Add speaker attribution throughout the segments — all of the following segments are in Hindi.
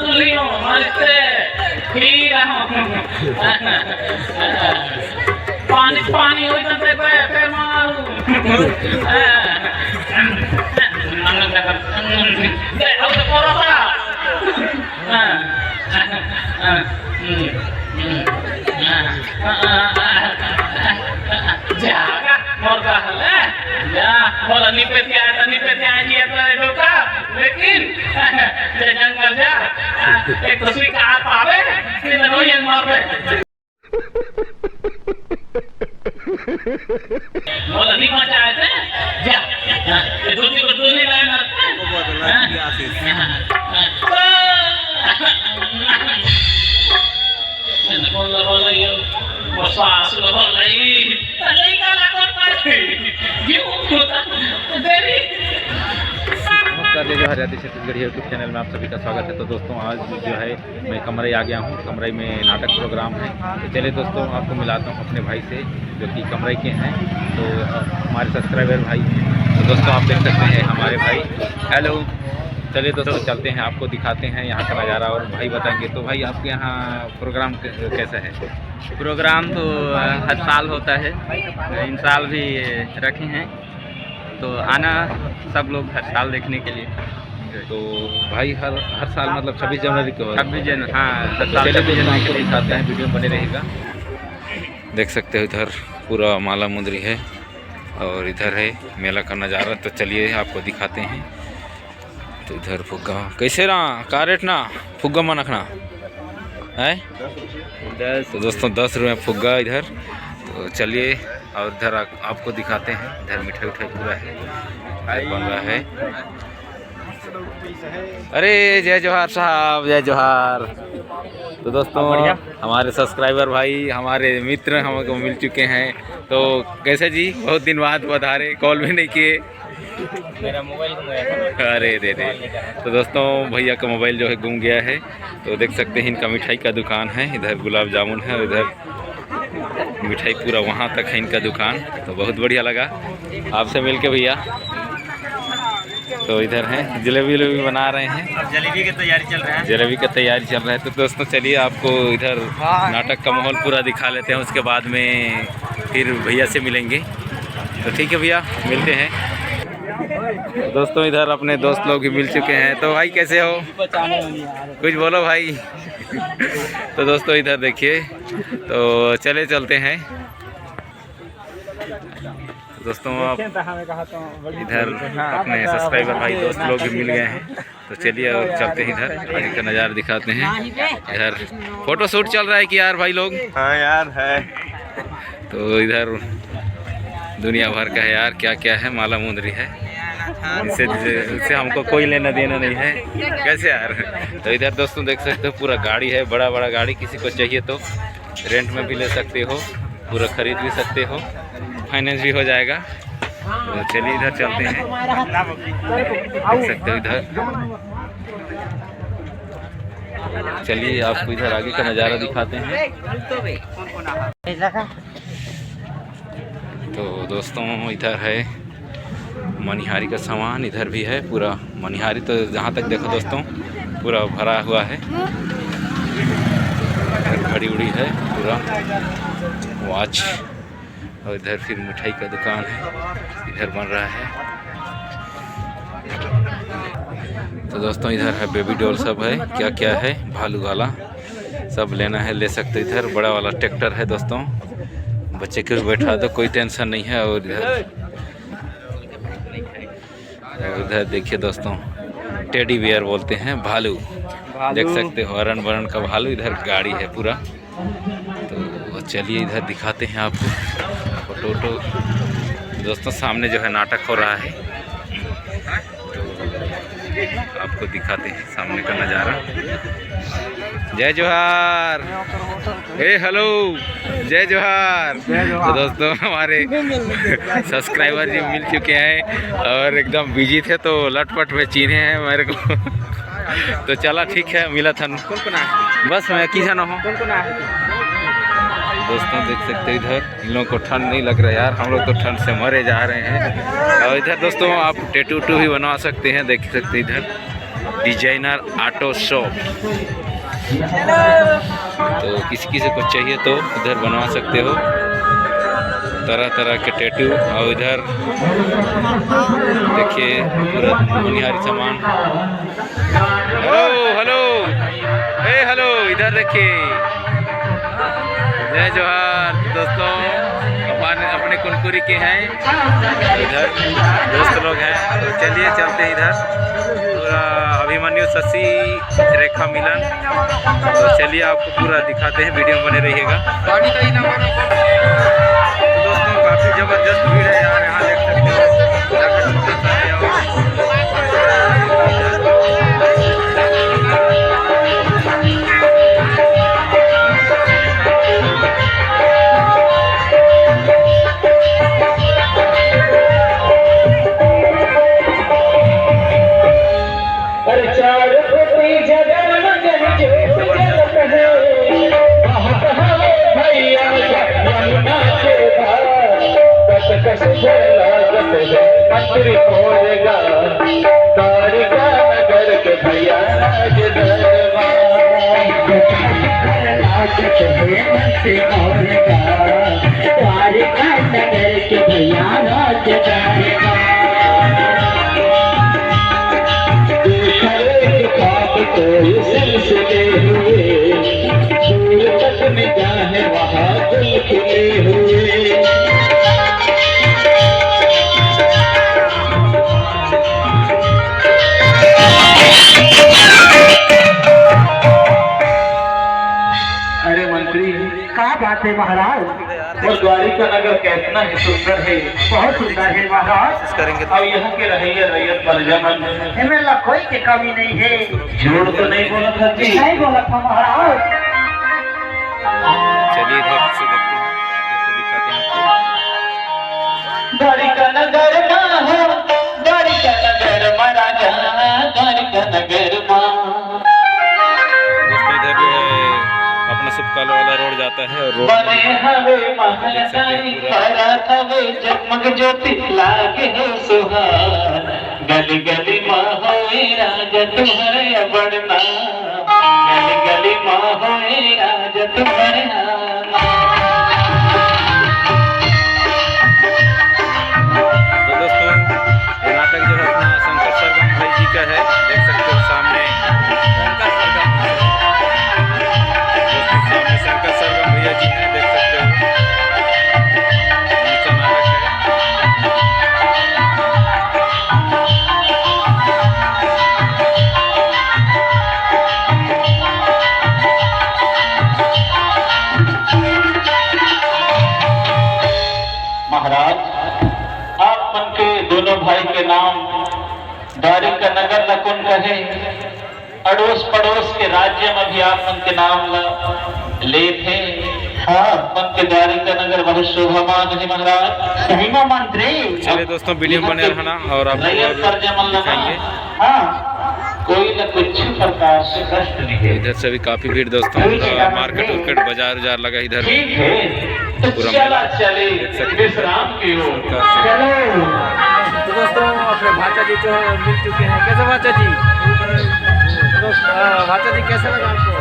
Speaker 1: दुल्हियों नमस्ते ठीक है पानी पानी हो जाते पे मारू दे अब तो परोसा जागा मुर्गा हले या बोला निपे आए ये तो डोका लेकिन जे जंगल जा एक तो स्वीकार पावे फिर नो ये मारबे बोला नहीं मचाए थे जा दूसरी को दूसरी लाइन मारते को बोला आशीष बोला ये बसास बोला ये नहीं काला कर पाए क्यों होता देरी
Speaker 2: नमस्कार जय जोहार आदि छत्तीसगढ़ यूट्यूब चैनल में आप सभी का स्वागत है। तो दोस्तों आज जो है मैं कमरई आ गया हूँ। कमरई में नाटक प्रोग्राम है, तो चलिए दोस्तों आपको मिलाता हूँ अपने भाई से जो कि कमरई के हैं, तो हमारे सब्सक्राइबर भाई। तो दोस्तों आप देख सकते हैं हमारे भाई। हेलो, चलिए दोस्तों चलते हैं, आपको दिखाते हैं यहाँ का नज़ारा और भाई बताएंगे। तो भाई आपके यहाँ प्रोग्राम कैसा है?
Speaker 3: प्रोग्राम तो हर साल होता है, इन साल भी रखे हैं, तो आना सब लोग हर साल देखने के लिए।
Speaker 2: तो भाई हर साल मतलब 26 जनवरी को?
Speaker 3: 26 जनवरी, हाँ।
Speaker 2: चलिए तो आपको दिखाते हैं, वीडियो बने रहेगा। देख सकते हो इधर पूरा माला मुंदरी है और इधर है मेला का नज़ारा। तो चलिए आपको दिखाते हैं। तो इधर फुग्गा कैसे रहा का रेट ना फुग्गा में रखना है 10। तो दोस्तों 10 रुपये फुग्गा इधर। तो चलिए और इधर आपको दिखाते हैं। इधर मिठाई उठाई पूरा है, बन रहा है। अरे जय जोहार साहब, जय जोहार। तो दोस्तों हमारे सब्सक्राइबर भाई, हमारे मित्र हमको मिल चुके हैं। तो कैसे जी, बहुत दिन बाद पधारे, कॉल भी नहीं किए।
Speaker 3: मेरा मोबाइल गुम गया।
Speaker 2: अरे दे। तो दोस्तों भैया का मोबाइल जो है गुम गया है। तो देख सकते हैं इनका मिठाई का दुकान है, इधर गुलाब जामुन है और इधर मिठाई पूरा वहाँ तक है इनका दुकान। तो बहुत बढ़िया लगा आपसे मिलके भैया। तो इधर है जलेबी बना रहे हैं,
Speaker 3: अब जलेबी की तैयारी चल रहा है।
Speaker 2: जलेबी का तैयारी चल रहा है। तो दोस्तों चलिए आपको इधर नाटक का माहौल पूरा दिखा लेते हैं, उसके बाद में फिर भैया से मिलेंगे। तो ठीक है भैया, मिलते हैं। दोस्तों इधर अपने दोस्त लोग भी मिल चुके हैं। तो भाई कैसे हो, कुछ बोलो भाई। तो दोस्तों इधर देखिए, तो चले चलते हैं। दोस्तों आप इधर अपने सब्सक्राइबर भाई दोस्त लोग भी मिल गए हैं। तो चलिए और चलते हैं, इधर आगे का नज़ारा दिखाते हैं। इधर फोटो शूट चल रहा है कि यार भाई लोग?
Speaker 3: हाँ यार है।
Speaker 2: तो इधर दुनिया भर का है यार, क्या क्या है, माला मुंदरी है, इससे हमको कोई लेना देना नहीं है। कैसे यार? तो इधर दोस्तों देख सकते हो पूरा गाड़ी है, बड़ा बड़ा गाड़ी। किसी को चाहिए तो रेंट में भी ले सकते हो, पूरा खरीद भी सकते हो, फाइनेंस भी हो जाएगा। तो चलिए इधर चलते हैं, देख सकते हो इधर। चलिए आपको इधर आगे का नज़ारा दिखाते हैं। तो दोस्तों इधर है मनिहारी का सामान, इधर भी है पूरा मनिहारी। तो जहाँ तक देखो दोस्तों पूरा भरा हुआ है, घड़ी उड़ी है पूरा, वॉच, और इधर फिर मिठाई का दुकान है, इधर बन रहा है। तो दोस्तों इधर है बेबी डॉल सब है, क्या क्या है, भालू वाला सब लेना है ले सकते। इधर बड़ा वाला ट्रैक्टर है दोस्तों, बच्चे को बैठा दो कोई टेंशन नहीं है। और इधर देखिए दोस्तों टेडी बियर बोलते हैं, भालू देख सकते हो, हरण बरण का भालू। इधर गाड़ी है पूरा। तो चलिए इधर दिखाते हैं आपको फोटो। दोस्तों सामने जो है नाटक हो रहा है, आपको दिखाते हैं सामने का नज़ारा। जय जोहार, हेलो जय जोहार। तो दोस्तों हमारे सब्सक्राइबर जी मिल चुके हैं और एकदम बिजी थे, तो लटपट में चीने हैं मेरे को। तो चला ठीक है, मिला था बस मैं किसान हूँ। दोस्तों देख सकते हो इधर इन लोगों को ठंड नहीं लग रहा है यार, हम लोग तो ठंड से मरे जा रहे हैं। और इधर दोस्तों आप टैटू भी बनवा सकते हैं, देख सकते हैं इधर डिजाइनर ऑटो शॉप। तो किसी किसी को चाहिए तो इधर बनवा सकते हो तरह तरह के टैटू। और इधर देखिए पूरा बुनियादी सामान। हेलो हेलो हेलो, इधर देखिए। जय जोहार दोस्तों, अपने कुनकुरी के हैं इधर दोस्त लोग हैं। तो चलिए चलते हैं इधर। पूरा अभिमन्यु शशि रेखा मिलन। तो चलिए आपको पूरा दिखाते हैं, वीडियो में बने रहिएगा। तो दोस्तों काफ़ी ज़बरदस्त भीड़ है यार, यहाँ देख सकते हो।
Speaker 4: महाराज,
Speaker 1: वो द्वारिका नगर कितना ही सुंदर है,
Speaker 4: बहुत सुंदर है महाराज।
Speaker 2: करेंगे
Speaker 1: और यहाँ के रहिए रैयत परजमन
Speaker 4: इनमें कोई की कमी नहीं है।
Speaker 1: झूठ तो नहीं बोला था जी?
Speaker 4: नहीं बोला था महाराज।
Speaker 2: चलिए इधर से देखते हैं, कैसे दिखाते हैं आपको।
Speaker 1: द्वारिका नगर माँ हो, द्वारिका नगर महाराजा, द्वारिका नगर माँ।
Speaker 2: दोस्तों इधर जो है अपना सुबकाल वाला रोड जाता है और रोड
Speaker 1: बने हवे महलताई खरा हवे जगमग ज्योति लागे हो सुहान। गली गली माँ होए राजा तुम्हारे बड़ना, गली गली माँ होए राजा तुम्हारे
Speaker 2: तो दोस्तों ये नाटक जो है अपना शंकर सरगम भाई जी का है, देख सकते हो सामने शंकर सरगम भैया जी हैं, देख सकते हो उनका नाटक है।
Speaker 1: महाराज, आप मन के दोनों भाई के नाम द्वारिका नगर लकुन कहे, अड़ोस पड़ोस के राज्य में भी आप मन के नाम ले थे। हाँ, मन के द्वारिका नगर बहुत शोभामान है महाराज।
Speaker 4: सही में मंत्री।
Speaker 2: चलिए दोस्तों वीडियो में बने रहना और आपको
Speaker 1: रैयत परजमन
Speaker 2: दिखाएंगे।
Speaker 1: हाँ, कोई न कुछ प्रकार से कष्ट नहीं है।
Speaker 2: इधर से भी काफी भीड़ दोस्तों, पूरा मार्केट उर्केट बाजार उजार लगा इधर।
Speaker 1: ठीक है, तो
Speaker 2: पूरा
Speaker 1: चला
Speaker 2: मेला
Speaker 1: चले
Speaker 2: देख सकते हैं।
Speaker 1: विश्राम की ओर।
Speaker 4: चलो
Speaker 3: तो दोस्तों अपने भाचा जी जो मिल चुके हैं। कैसे भाचा जी? भाचा जी कैसा लगा आपको?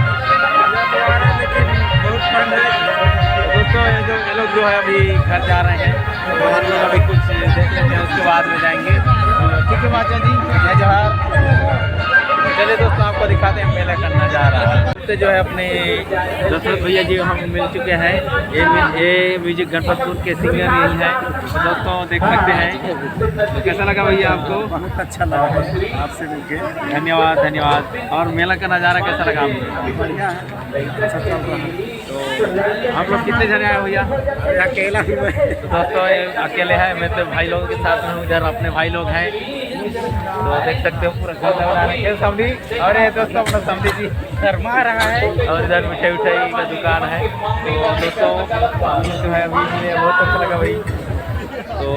Speaker 3: दोस्तों ये लोग जो है अभी घर जा रहे हैं, तो हम लोग अभी कुछ देख लेते हैं, उसके बाद में जाएंगे। ठीक है भाचा जी, जय जोहार। चलिए दोस्तों आपको दिखाते हैं मेला करना जा रहा है। से जो है अपने दशरथ भैया जी हम मिल चुके हैं। ये म्यूजिक गणपतपुर के सिंगर यही हैं। तो दोस्तों देख सकते हैं। तो कैसा लगा भैया आपको?
Speaker 4: बहुत अच्छा लगा आपसे मिलके।
Speaker 3: धन्यवाद धन्यवाद। और मेला का नज़ारा कैसा लगा आपको?
Speaker 4: बढ़िया है, अच्छा चल रहा है।
Speaker 3: तो आप लोग कितने जने आए भैया?
Speaker 4: अकेला ही मैं।
Speaker 3: तो दोस्तों ये अकेले हैं, मैं तो भाई लोगों के साथ में हूँ। इधर अपने भाई लोग हैं, तो देख सकते हो पूरा घर लग रहा है। समझी? और ये दोस्तों अपना समझी जी शर्मा रहा है। और इधर मिठाई उठाई का दुकान है। तो दोस्तों जो है अभी मुझे बहुत अच्छा लगा भाई। तो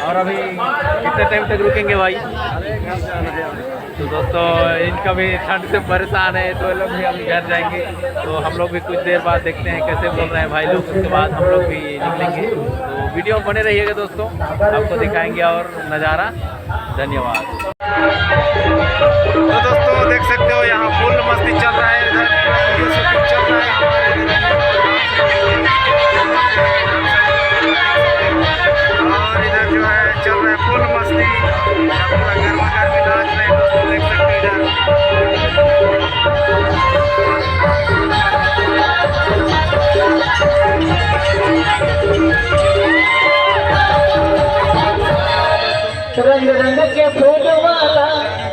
Speaker 3: और अभी कितने टाइम तक रुकेंगे भाई? तो दोस्तों इनका भी ठंड से परेशान है, तो ये लोग भी अभी घर जाएंगे। तो हम लोग भी कुछ देर बाद देखते हैं कैसे बोल रहे हैं भाई लोग, उसके बाद हम लोग भी निकलेंगे। तो वीडियो बने रहिएगा दोस्तों, आपको दिखाएंगे और नज़ारा। धन्यवाद। तो दोस्तों देख सकते हो यहाँ फुल मस्ती चल रहा है, इधर वीडियो शूटिंग चल रहा है और इधर जो है चल रहा है फुल मस्ती, पूरा गर्मा गर्मी नाच रहे हैं दोस्तों, देख सकते हो
Speaker 5: रंग रंग के फूल वाला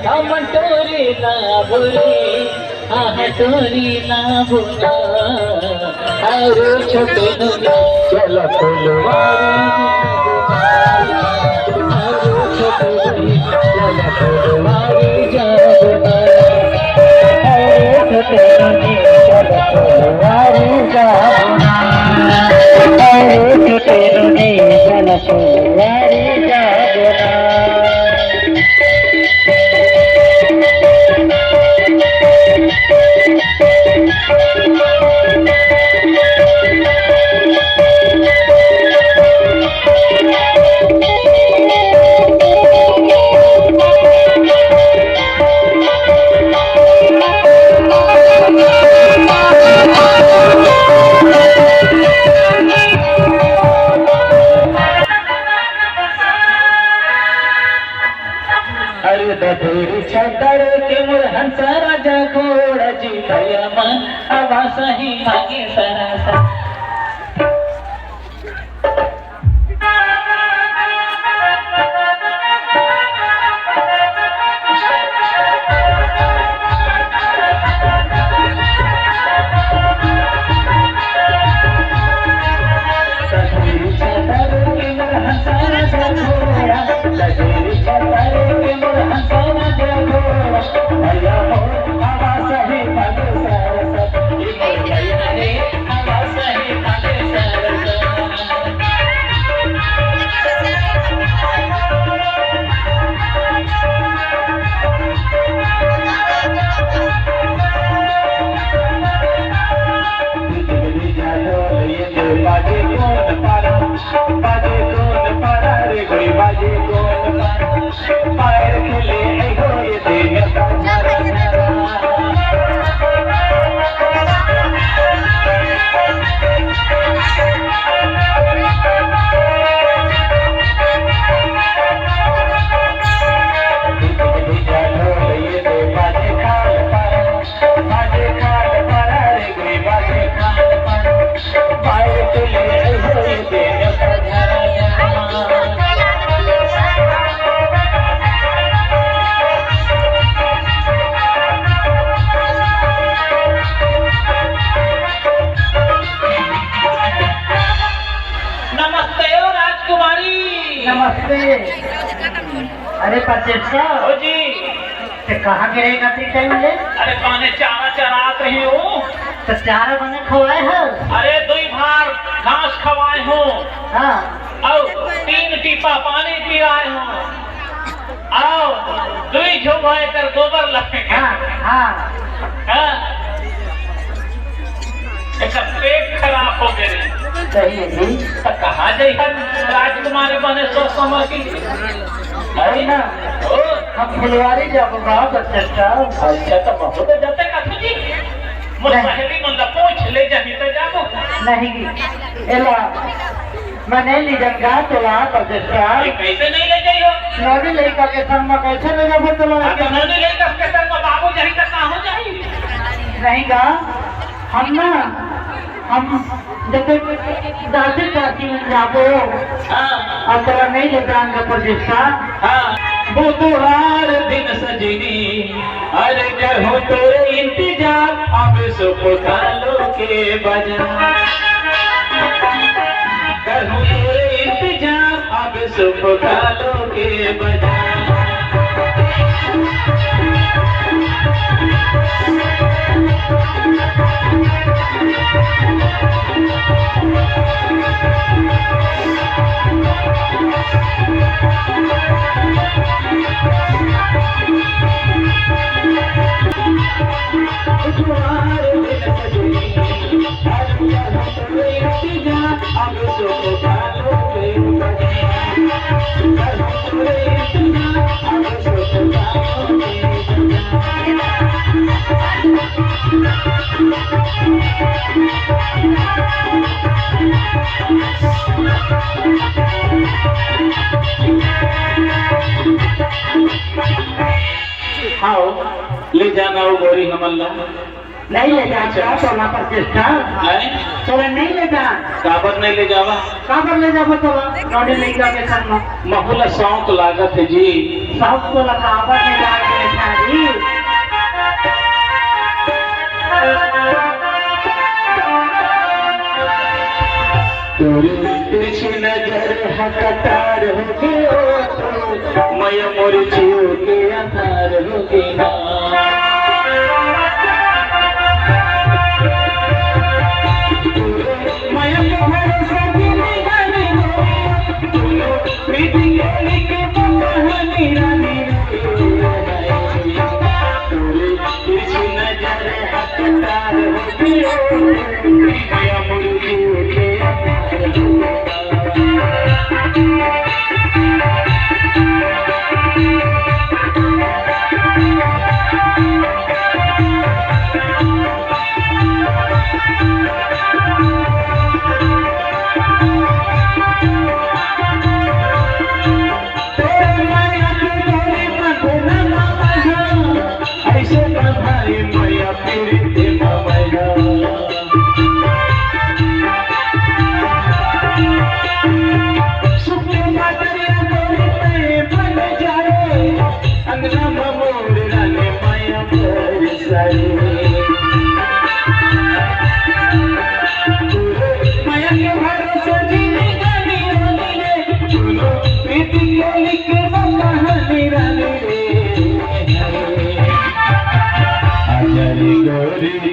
Speaker 5: हम टोरी ना भूले, आह टोरी ना भूला, और छोटे नुनी चलो फुलवारी, और छोटे नुनी चलो फुलवारी जाबना, और छोटे नुनी चलो फुलवारी जाबना, और छोटे नुनी चलो फुलवारी जाबना। छतर के मोर हंसा राजा घोड़ा जीतया मन आवास ही मांगे सरसा। अरे परचेसा
Speaker 1: ओ जी
Speaker 5: कहाँ गए काफी टाइम ले?
Speaker 1: अरे पाने चारा चरात रही हूँ।
Speaker 5: तो चारा बने खवाए हो?
Speaker 1: अरे 2 बार घास खवाए हूँ।
Speaker 5: हाँ।
Speaker 1: और 3 टीपा पानी पिलाए हूँ। और 2 झोंका कर गोबर लगेंगे।
Speaker 5: हाँ हाँ।
Speaker 1: हाँ। ऐसा पेट खराब हो गए।
Speaker 5: सही है जी।
Speaker 1: तो कहाँ जाए राजकुमारी बने सोच समझ की
Speaker 5: अरे ना हम फुलवारी जाऊंगा परचेसा।
Speaker 1: अच्छा तो बहुत जाते का तुझी मुसहरी मन ला पूछ ले जाही तो जाबो
Speaker 5: नहीं एला मैंने ली जंगा तोला परचेसा।
Speaker 1: कैसे नहीं ले जाइयो?
Speaker 5: नौनी लड़का के संग में कैसे ले जाबो तोला?
Speaker 1: तो नौनी लड़का के संग में बाबू जाही तो कहाँ हो जाही?
Speaker 5: नहीं गा हम ना हम जैसे दादी चाची में जाबो।
Speaker 1: हाँ
Speaker 5: अब तोला नहीं ले जाएंगे परचेसा।
Speaker 1: हाँ बुधवार दिन सजनी अरे कहो तेरे इंतजार अब सुपुतालो के बाजार कहो तेरे इंतजार अब सुपुतालो के बाजार अब
Speaker 5: आओ ले जाना वो गोरी हमल्ला
Speaker 4: नहीं ले जा सोना पर चेष्टा
Speaker 5: है
Speaker 4: तोरा नहीं ले जा
Speaker 5: काबर नहीं ले जावा
Speaker 4: कहाँ पर ले जा तोरा नौडी ले जाके करना
Speaker 5: महुला सौंक लागत है जी
Speaker 4: सब तो लगा पर ले जा के सारी
Speaker 5: तिरछी नजर हकतार हो गयो मैं मोर जीव के आधार हो गया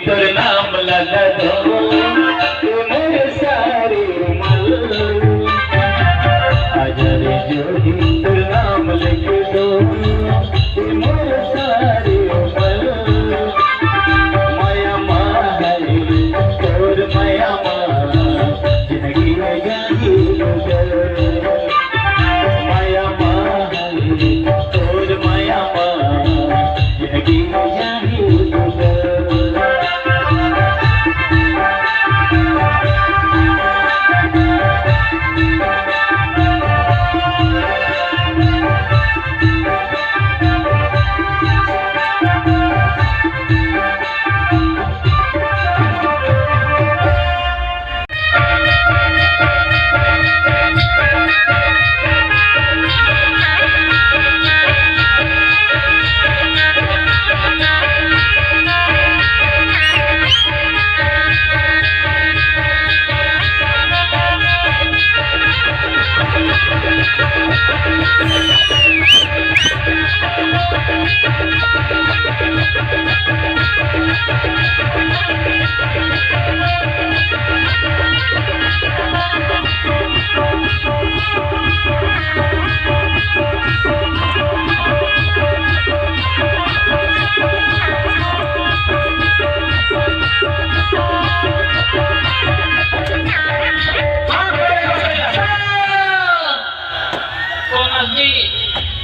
Speaker 5: तोर नाम लगा दो मेरे सारे उमल अजर जोड़ी तोर नाम लिख दो मेरे सारे उमल माया माही तोर माया जिंदगी में जानी गुजर माया माही तोर माया जिंदगी में जानी गुजर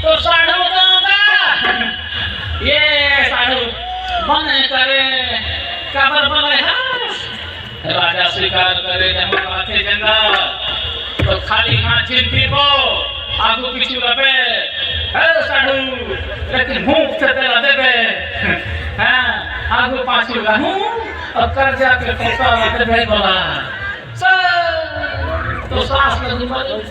Speaker 1: तो साधु ये साधु बने करे काबर बने राजा स्वीकार करे थे जंगल तो खाली हाथ चिंती को आगू पीछू लपे साधु लेकिन भूख से तेरा देवे हाँ आगू पाछू रहूं और कर्जा के पैसा लेते भाई बोला तो सास लगी बोली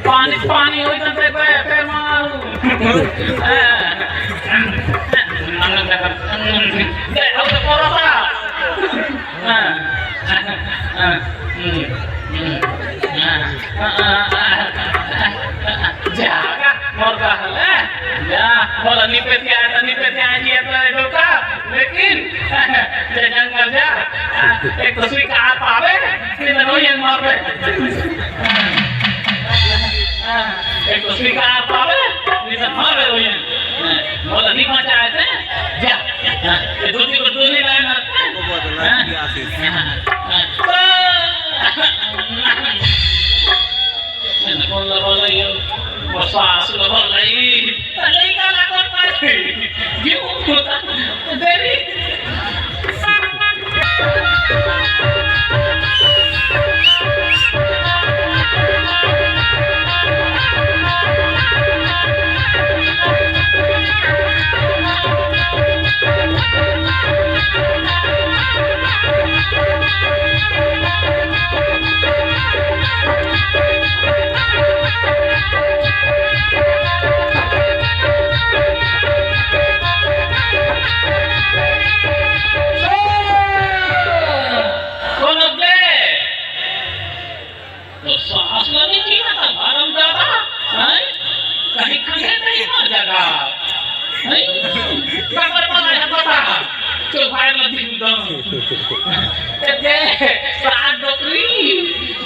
Speaker 1: पानी पानी हो जाते पे मारू दे अब तो परोसा jaga morga hale ya bola nipet ya aja तो डोका लेकिन जंगल जा एक तस्वीर का आप आवे फिर नो ये मारवे एक तस्वीर का आप आवे फिर मारवे वो ये बोला नहीं मचाए थे जा ये दूसरी को दूसरी लाइन बोला ये बसास बोला ये नहीं का लागत पाए क्यों होता देरी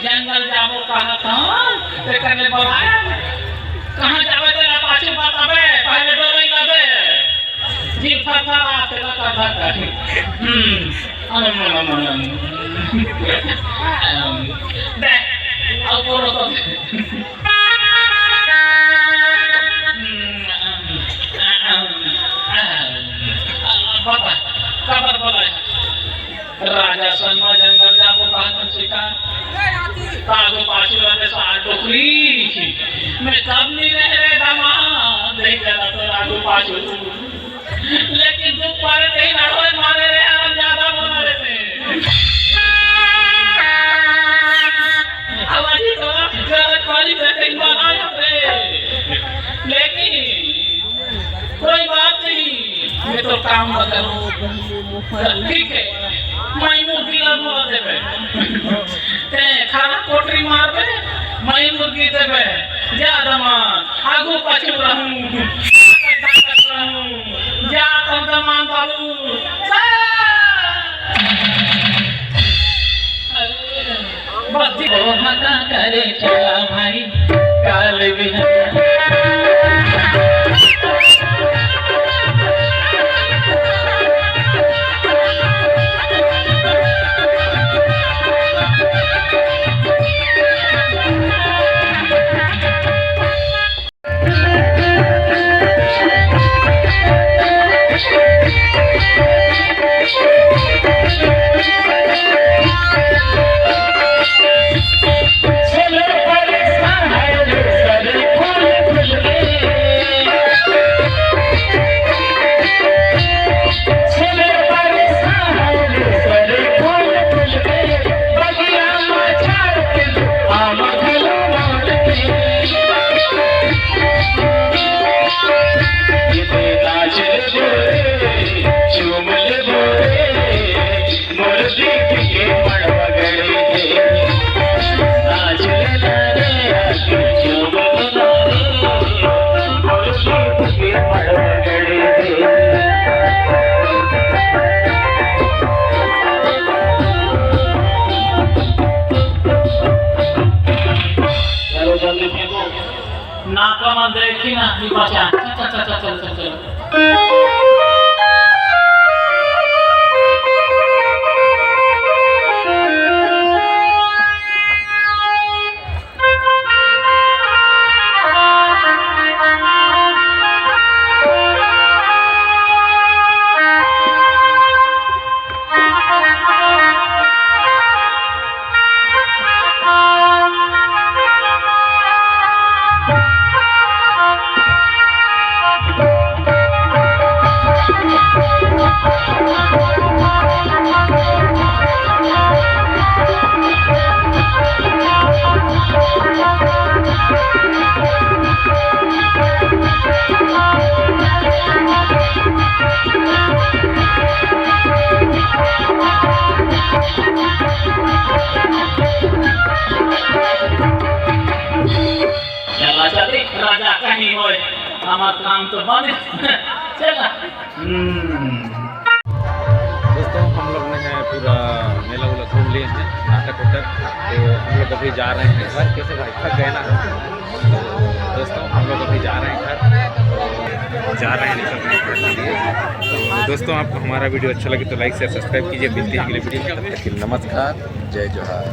Speaker 1: जंगल जाबो कहा था करने बोलाया कहाँ जावे तेरा पाछू बात अबे पहले डोरे लबे जीव था तेरा कथा दे अब बोलो तो खबर बोला राजा सन्मा जंगल जाबो कहा शिकार कागो पाछू वाले साथ टोकरी मैं कब नहीं रहे दामाद देख जरा तो राजू पाछू लेकिन तू पर नहीं लड़ोए मारे रे हम ज्यादा बोला रे से आवाज़ तो जरा कॉली से एक बार आया रे लेकिन कोई बात नहीं मैं तो काम करूं ठीक है मैं मुर्गी लगवा देवे ते खाना कोटरी मारबे मैं मुर्गी देवे ज्यादा मान आगू पाछू रहूं जा तो दमान बाबू बद्दी
Speaker 5: ओ मता करे चला भाई काल बिना
Speaker 1: नाकामा देखी ना पचा चल हमारा काम तो बंद चला।
Speaker 2: दोस्तों हम लोग ने है पूरा मेला उला घूम लिए हैं नाटक उटक, तो हम लोग अभी जा रहे हैं घर। कैसे भाई थक गए ना? तो दोस्तों हम लोग अभी जा रहे हैं घर, जा रहे हैं निकलने के लिए। तो दोस्तों आपको हमारा वीडियो अच्छा लगे तो लाइक शेयर सब्सक्राइब कीजिए। मिलते हैं अगले वीडियो में, तब तक के लिए नमस्कार, जय जोहार।